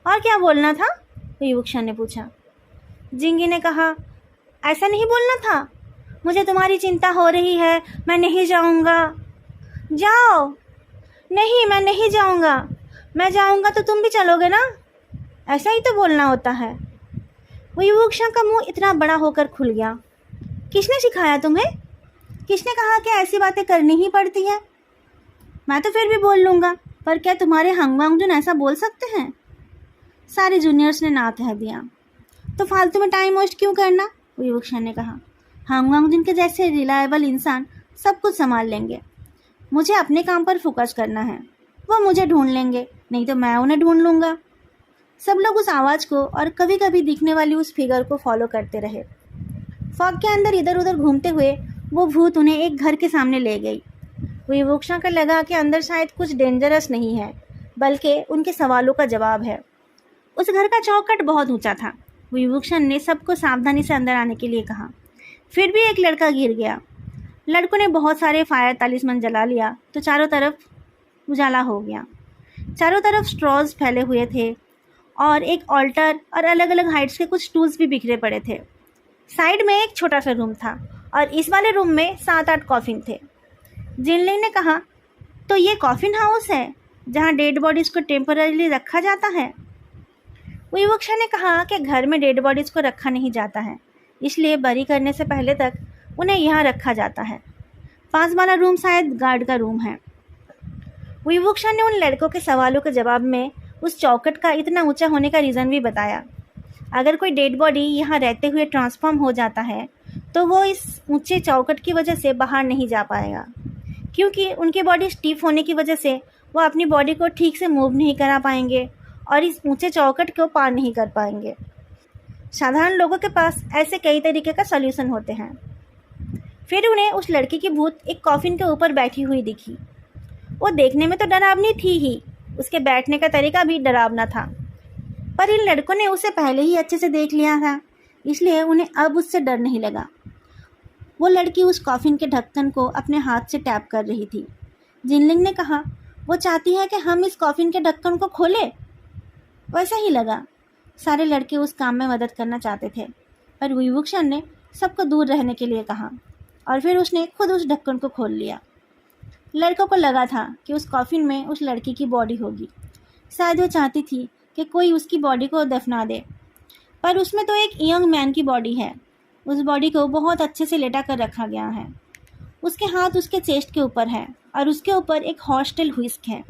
और क्या बोलना था? विवुक्षा ने पूछा। जिंगी ने कहा, ऐसा नहीं बोलना था, मुझे तुम्हारी चिंता हो रही है, मैं नहीं जाऊंगा। जाओ। नहीं, मैं नहीं जाऊंगा। मैं जाऊंगा तो तुम भी चलोगे ना? ऐसा ही तो बोलना होता है। विवुक्षा का मुंह इतना बड़ा होकर खुल गया। किसने सिखाया तुम्हें? किसने कहा कि ऐसी बातें करनी ही पड़ती है? मैं तो फिर भी बोल लूँगा, पर क्या तुम्हारे हांग वांगजुन ऐसा बोल सकते हैं? सारे जूनियर्स ने ना कह दिया। तो फालतू में टाइम वेस्ट क्यों करना? विवुक्षा ने कहा। हांग वांगजुन के जैसे रिलायबल इंसान सब कुछ संभाल लेंगे। मुझे अपने काम पर फोकस करना है। वो मुझे ढूंढ लेंगे, नहीं तो मैं उन्हें ढूंढ लूँगा। सब लोग उस आवाज़ को और कभी कभी दिखने वाली उस फिगर को फॉलो करते रहे। फॉग के अंदर इधर उधर घूमते हुए वो भूत उन्हें एक घर के सामने ले गई। विवुक्षा को लगा कि अंदर शायद कुछ डेंजरस नहीं है, बल्कि उनके सवालों का जवाब है। उस घर का चौखट बहुत ऊंचा था। विवुक्षा ने सबको सावधानी से अंदर आने के लिए कहा। फिर भी एक लड़का गिर गया। लड़कों ने बहुत सारे फायर तालिस्मन जला लिया तो चारों तरफ उजाला हो गया। चारों तरफ स्ट्रॉज फैले हुए थे और एक ऑल्टर और अलग अलग हाइट्स के कुछ टूल्स भी बिखरे पड़े थे। साइड में एक छोटा सा रूम था और इस वाले रूम में 7-8 कॉफिन थे। जिनलिंग ने कहा, तो ये कॉफिन हाउस है जहाँ डेड बॉडीज़ को टेम्पररीली रखा जाता है? विवुक्षा ने कहा कि घर में डेड बॉडीज़ को रखा नहीं जाता है, इसलिए बरी करने से पहले तक उन्हें यहाँ रखा जाता है। पास वाला रूम शायद गार्ड का रूम है। विवुक्षा ने उन लड़कों के सवालों के जवाब में उस चौखट का इतना ऊंचा होने का रीज़न भी बताया। अगर कोई डेड बॉडी यहाँ रहते हुए ट्रांसफॉर्म हो जाता है तो वो इस ऊंचे चौखट की वजह से बाहर नहीं जा पाएगा, क्योंकि उनकी बॉडी स्टीफ होने की वजह से वो अपनी बॉडी को ठीक से मूव नहीं करा पाएंगे और इस ऊंचे चौखट को पार नहीं कर पाएंगे। साधारण लोगों के पास ऐसे कई तरीके का सॉल्यूशन होते हैं। फिर उन्हें उस लड़की की भूत एक कॉफिन के ऊपर बैठी हुई दिखी। वो देखने में तो डरावनी थी ही, उसके बैठने का तरीका भी डरावना था, पर इन लड़कों ने उसे पहले ही अच्छे से देख लिया था, इसलिए उन्हें अब उससे डर नहीं लगा। वो लड़की उस कॉफिन के ढक्कन को अपने हाथ से टैप कर रही थी। जिनलिंग ने कहा, वो चाहती है कि हम इस कॉफिन के ढक्कन को खोलें। वैसा ही लगा। सारे लड़के उस काम में मदद करना चाहते थे, पर विवुक्षा ने सबको दूर रहने के लिए कहा और फिर उसने खुद उस ढक्कन को खोल लिया। लड़कों को लगा था कि उस कॉफिन में उस लड़की की बॉडी होगी। शायद वो चाहती थी कि कोई उसकी बॉडी को दफना दे, पर उसमें तो एक यंग मैन की बॉडी है। उस बॉडी को बहुत अच्छे से लेटा कर रखा गया है। उसके हाथ उसके चेस्ट के ऊपर है और उसके ऊपर एक हॉस्टेल हुइस्क है।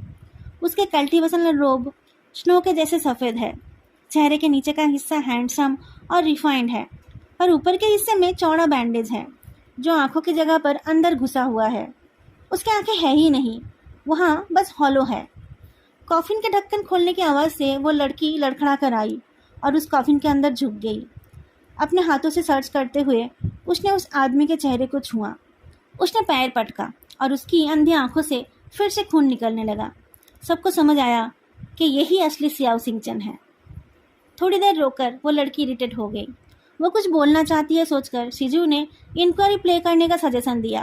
उसके कल्टीवेशनल रोब स्नो के जैसे सफ़ेद है। चेहरे के नीचे का हिस्सा हैंडसम और रिफाइंड है, पर ऊपर के हिस्से में चौड़ा बैंडेज है जो आंखों की जगह पर अंदर घुसा हुआ है। उसकी आंखें है ही नहीं, वहाँ बस हॉलो है। कॉफिन के ढक्कन खोलने की आवाज़ से वो लड़की लड़खड़ा कर आई और उस कॉफिन के अंदर झुक गई। अपने हाथों से सर्च करते हुए उसने उस आदमी के चेहरे को छुआ। उसने पैर पटका और उसकी अंधी आंखों से फिर से खून निकलने लगा। सबको समझ आया कि यही असली सियाओ सिंचन है। थोड़ी देर रोककर वो लड़की इरिटेट हो गई। वो कुछ बोलना चाहती है सोचकर शिजू ने इंक्वायरी प्ले करने का सजेशन दिया।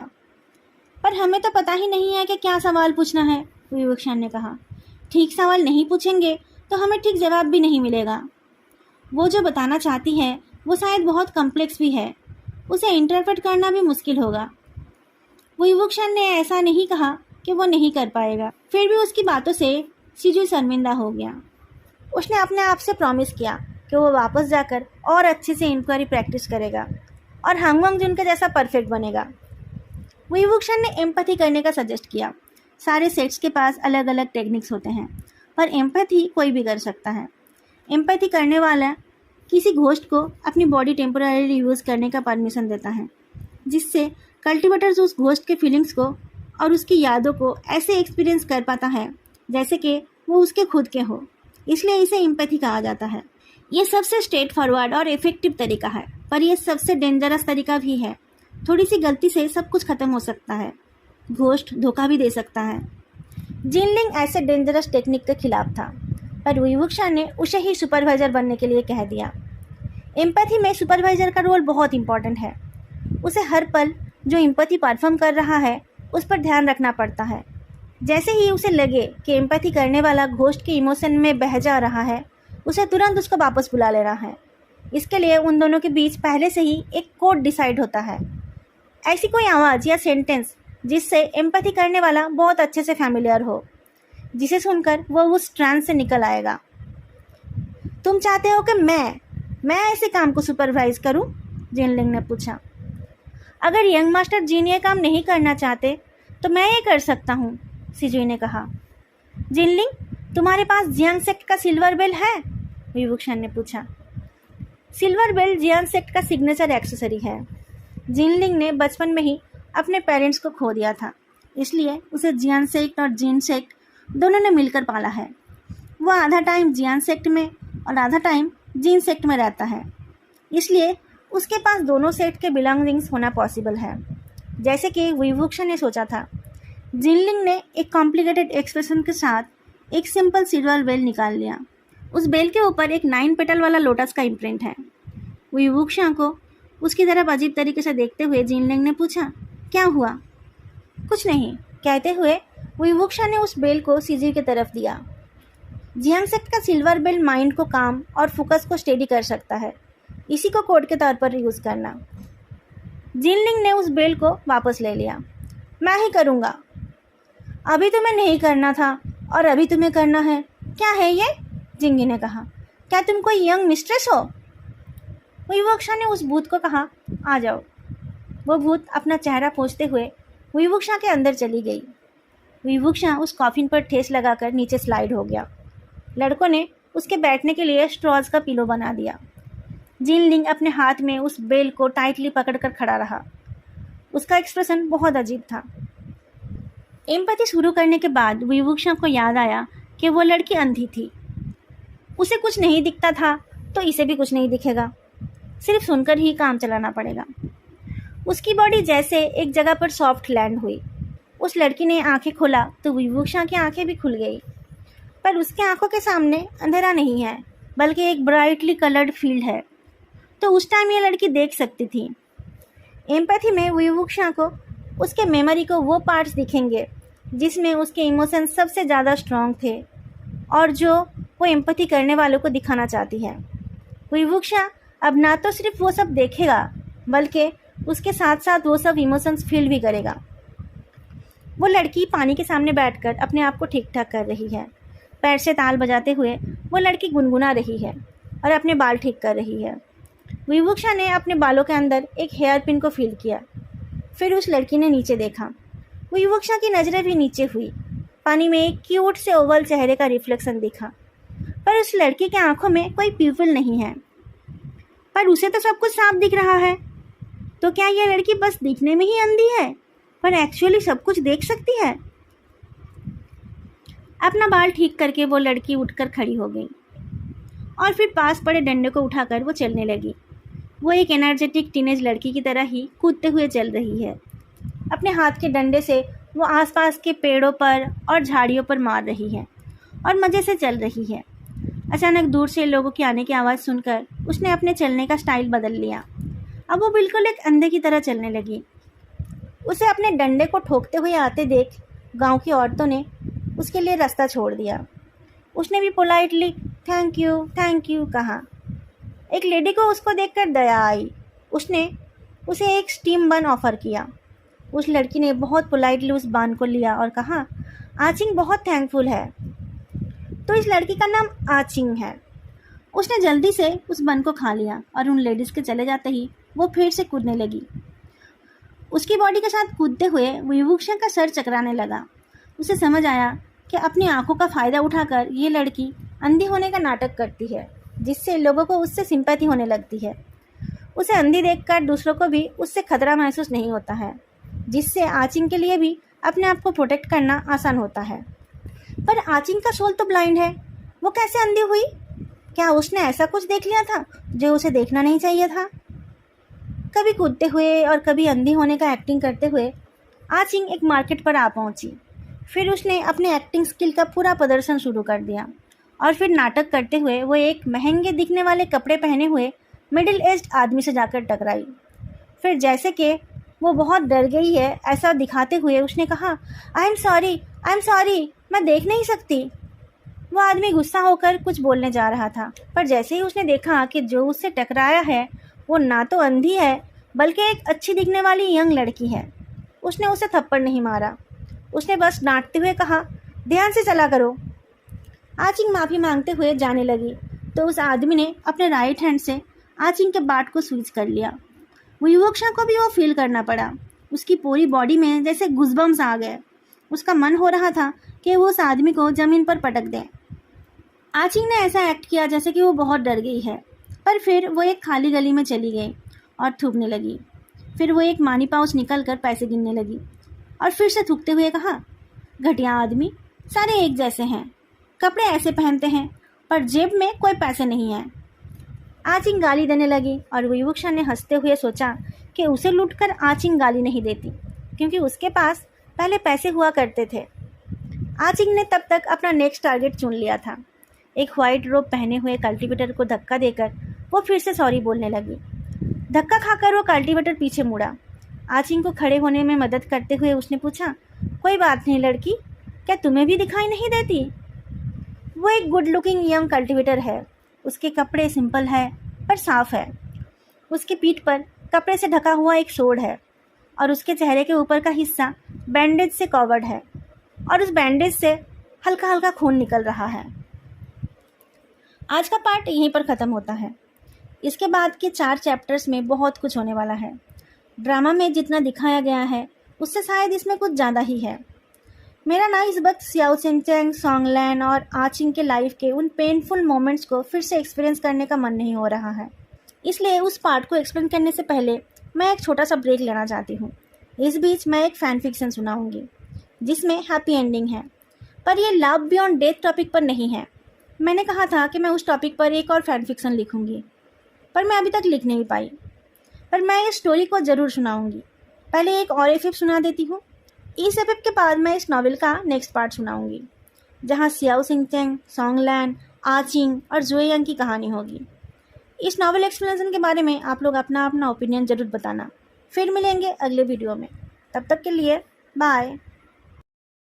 पर हमें तो पता ही नहीं है कि क्या सवाल पूछना है, विवुक्षा ने कहा। ठीक सवाल नहीं पूछेंगे तो हमें ठीक जवाब भी नहीं मिलेगा। वो जो बताना चाहती है वो शायद बहुत कम्प्लेक्स भी है, उसे इंटरप्रेट करना भी मुश्किल होगा। विवुक्षा ने ऐसा नहीं कहा कि वो नहीं कर पाएगा, फिर भी उसकी बातों से शिजू शर्मिंदा हो गया। उसने अपने आप से प्रॉमिस किया कि वो वापस जाकर और अच्छे से इंक्वायरी प्रैक्टिस करेगा और हांग वांगजुन के जैसा परफेक्ट बनेगा। विवुक्षा ने एम्पैथी करने का सजेस्ट किया। सारे सेट्स के पास अलग अलग टेक्निक्स होते हैं, पर एम्पैथी कोई भी कर सकता है। एम्पैथी करने वाला किसी घोस्ट को अपनी बॉडी टेम्पोररी यूज़ करने का परमिशन देता है, जिससे कल्टिवेटर्स उस घोस्ट के फीलिंग्स को और उसकी यादों को ऐसे एक्सपीरियंस कर पाता है जैसे कि वो उसके खुद के हो। इसलिए इसे एम्पैथी कहा जाता है। ये सबसे स्ट्रेट फॉरवर्ड और इफेक्टिव तरीका है, पर यह सबसे डेंजरस तरीका भी है। थोड़ी सी गलती से सब कुछ खत्म हो सकता है। घोस्ट धोखा भी दे सकता है। जिनलिंग ऐसे डेंजरस टेक्निक के खिलाफ था, पर विवुक्षा ने उसे ही सुपरवाइजर बनने के लिए कह दिया। एम्पैथी में सुपरवाइजर का रोल बहुत इंपॉर्टेंट है। उसे हर पल जो एम्पैथी परफॉर्म कर रहा है उस पर ध्यान रखना पड़ता है। जैसे ही उसे लगे कि एम्पैथी करने वाला घोस्ट के इमोशन में बह जा रहा है, उसे तुरंत उसको वापस बुला लेना है। इसके लिए उन दोनों के बीच पहले से ही एक कोड डिसाइड होता है। ऐसी कोई आवाज़ या सेंटेंस जिससे एम्पैथी करने वाला बहुत अच्छे से फैमिलियर हो, जिसे सुनकर वो उस ट्रांस से निकल आएगा। तुम चाहते हो कि मैं ऐसे काम को सुपरवाइज करूं? जिनलिंग ने पूछा। अगर यंग मास्टर जीन ये काम नहीं करना चाहते तो मैं ये कर सकता हूँ, सिजुई ने कहा। जिनलिंग, तुम्हारे पास जियांग सेक्ट का सिल्वर बेल है? विवुक्षा ने पूछा। सिल्वर बेल जियांग सेक्ट का सिग्नेचर एक्सेसरी है। जिनलिंग ने बचपन में ही अपने पेरेंट्स को खो दिया था, इसलिए उसे जियांग सेक्ट और जीन सेक्ट दोनों ने मिलकर पाला है। वो आधा टाइम जियांग सेक्ट में और आधा टाइम जीन सेक्ट में रहता है, इसलिए उसके पास दोनों सेक्ट के बिलोंगिंग्स होना पॉसिबल है, जैसे कि विवुक्षा ने सोचा था। जिनलिंग ने एक कॉम्प्लिकेटेड एक्सप्रेशन के साथ एक सिंपल सिल्वर बेल निकाल लिया। उस बेल के ऊपर एक 9 पेटल वाला लोटस का इम्प्रिंट है। विवुक्षा को उसकी तरफ अजीब तरीके से देखते हुए जिनलिंग ने पूछा, क्या हुआ? कुछ नहीं, कहते हुए विवुक्षा ने उस बेल को सिजुई की तरफ दिया। जियांग सेक्ट का सिल्वर बेल माइंड को काम और फोकस को स्टेडी कर सकता है। इसी को कोड के तौर पर यूज़ करना। जिनलिंग ने उस बेल को वापस ले लिया। मैं ही करूँगा। अभी तुम्हें नहीं करना था और अभी तुम्हें करना है। क्या है ये? जिंगी ने कहा। क्या तुम कोई यंग मिस्ट्रेस हो? विवुक्षा ने उस भूत को कहा, आ जाओ। वो भूत अपना चेहरा पोंछते हुए विवुक्षा के अंदर चली गई। विवुक्षा उस कॉफिन पर ठेस लगाकर नीचे स्लाइड हो गया। लड़कों ने उसके बैठने के लिए स्ट्रॉज का पिलो बना दिया। जिनलिंग अपने हाथ में उस बेल को टाइटली पकड़कर खड़ा रहा। उसका एक्सप्रेशन बहुत अजीब था। एम्पैथी शुरू करने के बाद विवुक्षा को याद आया कि वो लड़की अंधी थी। उसे कुछ नहीं दिखता था तो इसे भी कुछ नहीं दिखेगा। सिर्फ सुनकर ही काम चलाना पड़ेगा। उसकी बॉडी जैसे एक जगह पर सॉफ्ट लैंड हुई। उस लड़की ने आंखें खोला तो विवुक्षा की आंखें भी खुल गई, पर उसके आंखों के सामने अंधेरा नहीं है, बल्कि एक ब्राइटली कलर्ड फील्ड है। तो उस टाइम ये लड़की देख सकती थी। एम्पैथी में विवुक्षा को उसके मेमोरी को वो पार्ट्स दिखेंगे जिसमें उसके इमोशन सबसे ज़्यादा स्ट्रॉन्ग थे और जो वो एम्पैथी करने वालों को दिखाना चाहती है। विवुक्षा अब ना तो सिर्फ वो सब देखेगा, बल्कि उसके साथ साथ वो सब इमोशंस फील भी करेगा। वो लड़की पानी के सामने बैठकर अपने आप को ठीक ठाक कर रही है। पैर से ताल बजाते हुए वो लड़की गुनगुना रही है और अपने बाल ठीक कर रही है। विवुक्षा ने अपने बालों के अंदर एक हेयर पिन को फील किया। फिर उस लड़की ने नीचे देखा। विवुक्षा की नज़रें भी नीचे हुई। पानी में एक क्यूट से ओवल चेहरे का रिफ्लेक्शन दिखा, पर उस लड़की के आंखों में कोई प्यूपिल नहीं है। पर उसे तो सब कुछ साफ दिख रहा है। तो क्या यह लड़की बस दिखने में ही अंधी है, पर एक्चुअली सब कुछ देख सकती है? अपना बाल ठीक करके वो लड़की उठकर खड़ी हो गई और फिर पास पड़े डंडे को उठाकर वो चलने लगी। वो एक एनर्जेटिक टीनेज लड़की की तरह ही कूदते हुए चल रही है। अपने हाथ के डंडे से वो आसपास के पेड़ों पर और झाड़ियों पर मार रही है और मज़े से चल रही है। अचानक दूर से लोगों की आने की आवाज़ सुनकर उसने अपने चलने का स्टाइल बदल लिया। अब वो बिल्कुल एक अंधे की तरह चलने लगी। उसे अपने डंडे को ठोकते हुए आते देख गांव की औरतों ने उसके लिए रास्ता छोड़ दिया। उसने भी पोलाइटली थैंक यू कहा। एक लेडी को उसको देखकर दया आई। उसने उसे एक स्टीम बन ऑफ़र किया। उस लड़की ने बहुत पोलाइटली उस बान को लिया और कहा, आचिंग बहुत थैंकफुल है। तो इस लड़की का नाम आचिंग है। उसने जल्दी से उस बन को खा लिया और उन लेडीज़ के चले जाते ही वो फिर से कूदने लगी। उसकी बॉडी के साथ कूदते हुए विवुक्षा का सर चकराने लगा। उसे समझ आया कि अपनी आंखों का फ़ायदा उठाकर ये लड़की अंधी होने का नाटक करती है, जिससे लोगों को उससे सिंपैथी होने लगती है। उसे अंधी देखकर दूसरों को भी उससे खतरा महसूस नहीं होता है, जिससे आचिंग के लिए भी अपने आप को प्रोटेक्ट करना आसान होता है। पर आचिंग का सोल तो ब्लाइंड है। वो कैसे अंधी हुई? क्या उसने ऐसा कुछ देख लिया था जो उसे देखना नहीं चाहिए था? कभी कूदते हुए और कभी अंधी होने का एक्टिंग करते हुए आचिंग एक मार्केट पर आ पहुंची। फिर उसने अपने एक्टिंग स्किल का पूरा प्रदर्शन शुरू कर दिया और फिर नाटक करते हुए वो एक महंगे दिखने वाले कपड़े पहने हुए मिडिल एज्ड आदमी से जाकर टकराई। फिर जैसे कि वो बहुत डर गई है ऐसा दिखाते हुए उसने कहा, आई एम सॉरी, मैं देख नहीं सकती। वो आदमी गुस्सा होकर कुछ बोलने जा रहा था, पर जैसे ही उसने देखा कि जो उससे टकराया है वो ना तो अंधी है बल्कि एक अच्छी दिखने वाली यंग लड़की है, उसने उसे थप्पड़ नहीं मारा। उसने बस डांटते हुए कहा, ध्यान से चला करो। आचिंग माफ़ी मांगते हुए जाने लगी तो उस आदमी ने अपने राइट हैंड से आचिंग के बाट को स्विच कर लिया। युवक्षा को भी वो फील करना पड़ा। उसकी पूरी बॉडी में जैसे गुज़बम्स आ गए। उसका मन हो रहा था कि वो उस आदमी को ज़मीन पर पटक दे। आचिंग ने ऐसा एक्ट किया जैसे कि वो बहुत डर गई है, पर फिर वो एक खाली गली में चली गई और थूकने लगी। फिर वो एक मनी पाउच निकल कर पैसे गिनने लगी और फिर से थूकते हुए कहा, घटिया आदमी, सारे एक जैसे हैं, कपड़े ऐसे पहनते हैं पर जेब में कोई पैसे नहीं है। आचिंग गाली देने लगी और विवक्षा ने हंसते हुए सोचा कि उसे लूटकर आचिंग गाली नहीं देती क्योंकि उसके पास पहले पैसे हुआ करते थे। आचिंग ने तब तक अपना नेक्स्ट टारगेट चुन लिया था। एक व्हाइट रोब पहने हुए कल्टीवेटर को धक्का देकर वो फिर से सॉरी बोलने लगी। धक्का खाकर वो कल्टीवेटर पीछे मुड़ा। आचिंग को खड़े होने में मदद करते हुए उसने पूछा, कोई बात नहीं लड़की, क्या तुम्हें भी दिखाई नहीं देती? वो एक गुड लुकिंग यंग कल्टीवेटर है। उसके कपड़े सिंपल है पर साफ है। उसकी पीठ पर कपड़े से ढका हुआ एक सोड है और उसके चेहरे के ऊपर का हिस्सा बैंडेज से कवर्ड है और उस बैंडेज से हल्का हल्का खून निकल रहा है। आज का पार्ट यहीं पर ख़त्म होता है। इसके बाद के 4 चैप्टर्स में बहुत कुछ होने वाला है। ड्रामा में जितना दिखाया गया है उससे शायद इसमें कुछ ज़्यादा ही है। मेरा ना इस वक्त सियाओ सिंचेंग, सॉन्गलैन और आचिंग के लाइफ के उन पेनफुल मोमेंट्स को फिर से एक्सपीरियंस करने का मन नहीं हो रहा है। इसलिए उस पार्ट को एक्सप्लेन करने से पहले मैं एक छोटा सा ब्रेक लेना चाहती हूँ। इस बीच मैं एक फ़ैन फिक्शन सुनाऊँगी जिसमें हैप्पी एंडिंग है, पर ये लव बियॉन्ड डेथ टॉपिक पर नहीं है। मैंने कहा था कि मैं उस टॉपिक पर एक और फ़ैन फिक्शन लिखूँगी, पर मैं अभी तक लिख नहीं पाई। पर मैं इस स्टोरी को ज़रूर सुनाऊँगी। पहले एक और एफिप सुना देती हूँ। इस एपिक के बाद मैं इस नॉवेल का नेक्स्ट पार्ट सुनाऊंगी जहां सियाओ सिंचेंग, सॉन्गलैन, आचिंग और जुएयंग की कहानी होगी। इस नॉवेल एक्सप्लेनेशन के बारे में आप लोग अपना अपना ओपिनियन ज़रूर बताना। फिर मिलेंगे अगले वीडियो में। तब तक के लिए बाय।